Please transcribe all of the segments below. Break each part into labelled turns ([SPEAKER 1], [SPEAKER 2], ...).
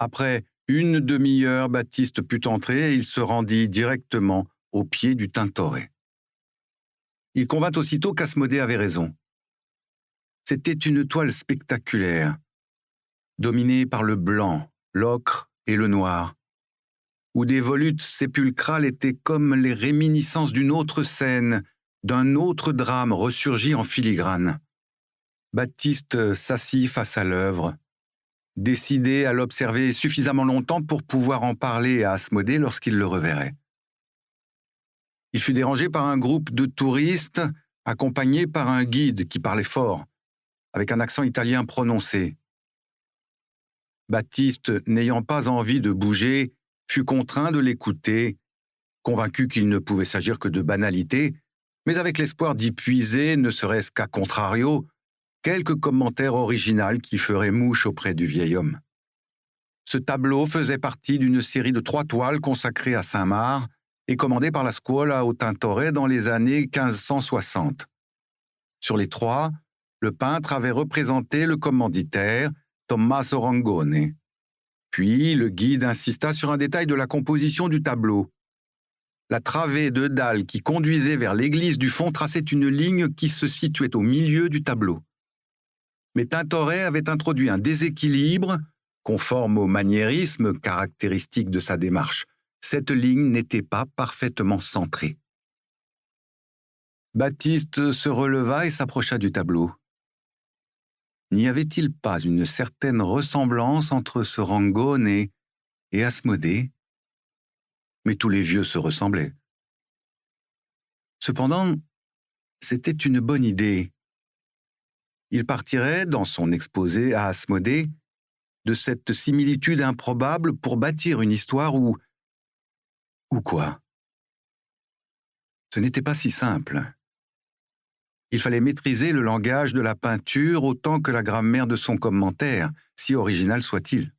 [SPEAKER 1] Après une demi-heure, Baptiste put entrer et il se rendit directement au pied du Tintoret. Il convint aussitôt qu'Asmodée avait raison. C'était une toile spectaculaire, dominée par le blanc, l'ocre et le noir, où des volutes sépulcrales étaient comme les réminiscences d'une autre scène, d'un autre drame ressurgi en filigrane. Baptiste s'assit face à l'œuvre, décidé à l'observer suffisamment longtemps pour pouvoir en parler à Asmodée lorsqu'il le reverrait. Il fut dérangé par un groupe de touristes accompagné par un guide qui parlait fort, avec un accent italien prononcé. Baptiste, n'ayant pas envie de bouger, fut contraint de l'écouter, convaincu qu'il ne pouvait s'agir que de banalités, mais avec l'espoir d'y puiser, ne serait-ce qu'à contrario, quelques commentaires originaux qui feraient mouche auprès du vieil homme. Ce tableau faisait partie d'une série de 3 toiles consacrées à Saint-Marc et commandées par la Scuola au Tintoret dans les années 1560. Sur les 3, le peintre avait représenté le commanditaire, Tommaso Rangone. Puis, le guide insista sur un détail de la composition du tableau. La travée de dalle qui conduisait vers l'église du fond traçait une ligne qui se situait au milieu du tableau. Mais Tintoret avait introduit un déséquilibre, conforme au maniérisme caractéristique de sa démarche. Cette ligne n'était pas parfaitement centrée. Baptiste se releva et s'approcha du tableau. N'y avait-il pas une certaine ressemblance entre ce Rangone et Asmodée? Mais tous les vieux se ressemblaient. Cependant, c'était une bonne idée. Il partirait, dans son exposé à Asmodée, de cette similitude improbable pour bâtir une histoire où... Ou quoi? Ce n'était pas si simple. Il fallait maîtriser le langage de la peinture autant que la grammaire de son commentaire, si original soit-il.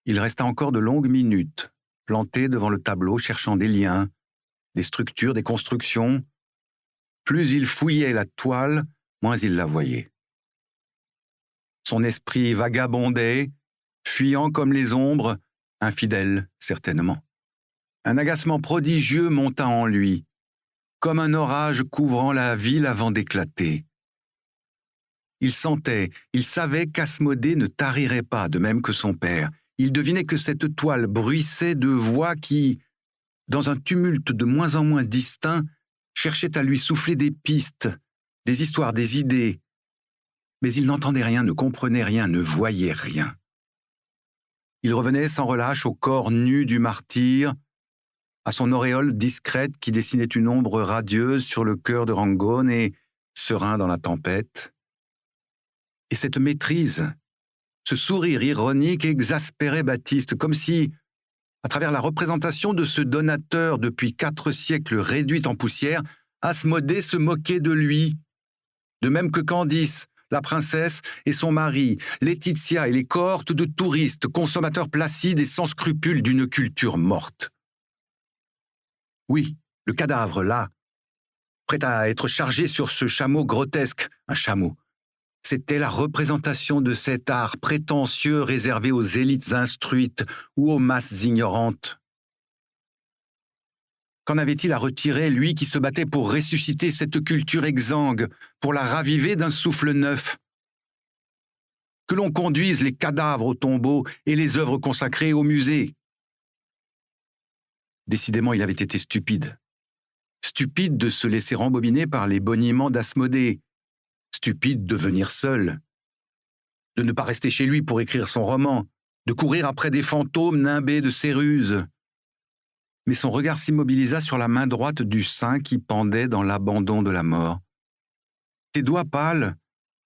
[SPEAKER 1] Il resta encore de longues minutes, planté devant le tableau, cherchant des liens, des structures, des constructions. Plus il fouillait la toile, moins il la voyait. Son esprit vagabondait, fuyant comme les ombres, infidèle certainement. Un agacement prodigieux monta en lui, comme un orage couvrant la ville avant d'éclater. Il sentait, il savait qu'Asmodée ne tarirait pas, de même que son père. Il devinait que cette toile bruissait de voix qui, dans un tumulte de moins en moins distinct, cherchaient à lui souffler des pistes, des histoires, des idées. Mais il n'entendait rien, ne comprenait rien, ne voyait rien. Il revenait sans relâche au corps nu du martyr, à son auréole discrète qui dessinait une ombre radieuse sur le cœur de Rangone et serein dans la tempête. Et cette maîtrise, ce sourire ironique exaspérait Baptiste, comme si, à travers la représentation de ce donateur depuis 4 siècles réduit en poussière, Asmodée se moquait de lui, de même que Candice, la princesse et son mari, Laetitia et les cohortes de touristes, consommateurs placides et sans scrupules d'une culture morte. Oui, le cadavre, là, prêt à être chargé sur ce chameau grotesque, un chameau. C'était la représentation de cet art prétentieux réservé aux élites instruites ou aux masses ignorantes. Qu'en avait-il à retirer, lui qui se battait pour ressusciter cette culture exsangue, pour la raviver d'un souffle neuf? Que l'on conduise les cadavres au tombeau et les œuvres consacrées au musée. Décidément, il avait été stupide. Stupide de se laisser rembobiner par les boniments d'Asmodée. Stupide de venir seul. De ne pas rester chez lui pour écrire son roman. De courir après des fantômes nimbés de ses ruses. Mais son regard s'immobilisa sur la main droite du saint qui pendait dans l'abandon de la mort. Ses doigts pâles,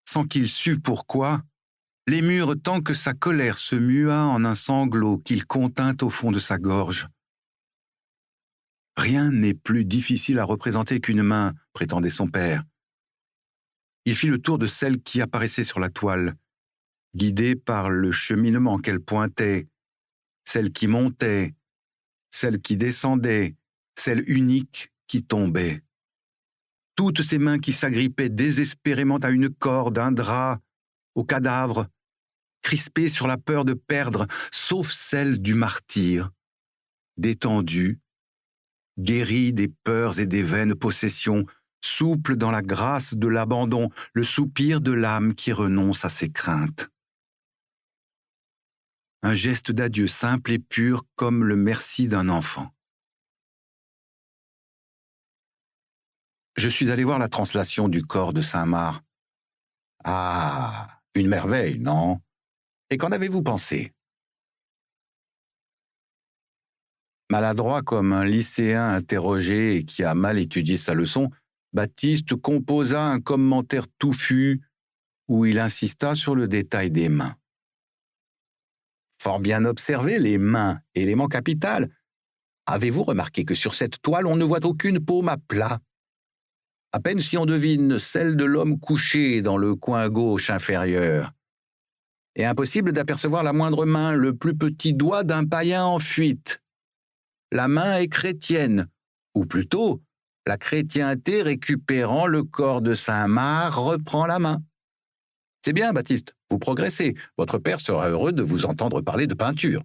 [SPEAKER 1] sans qu'il sût pourquoi, l'émurent tant que sa colère se mua en un sanglot qu'il contint au fond de sa gorge. Rien n'est plus difficile à représenter qu'une main, prétendait son père. Il fit le tour de celle qui apparaissait sur la toile, guidé par le cheminement qu'elle pointait, celle qui montait, celle qui descendait, celle unique qui tombait. Toutes ces mains qui s'agrippaient désespérément à une corde, un drap, au cadavre, crispé sur la peur de perdre, sauf celle du martyr, détendu, guéri des peurs et des vaines possessions, souple dans la grâce de l'abandon, le soupir de l'âme qui renonce à ses craintes. Un geste d'adieu simple et pur comme le merci d'un enfant. Je suis allé voir la translation du corps de Saint-Marc. Ah, une merveille, non? Et qu'en avez-vous pensé? Maladroit comme un lycéen interrogé et qui a mal étudié sa leçon, Baptiste composa un commentaire touffu où il insista sur le détail des mains. Fort bien observé, les mains, élément capital. Avez-vous remarqué que sur cette toile, on ne voit aucune paume à plat? À peine si on devine celle de l'homme couché dans le coin gauche inférieur. Et impossible d'apercevoir la moindre main, le plus petit doigt d'un païen en fuite. La main est chrétienne, ou plutôt, la chrétienté récupérant le corps de Saint-Marc reprend la main. C'est bien, Baptiste, vous progressez. Votre père sera heureux de vous entendre parler de peinture.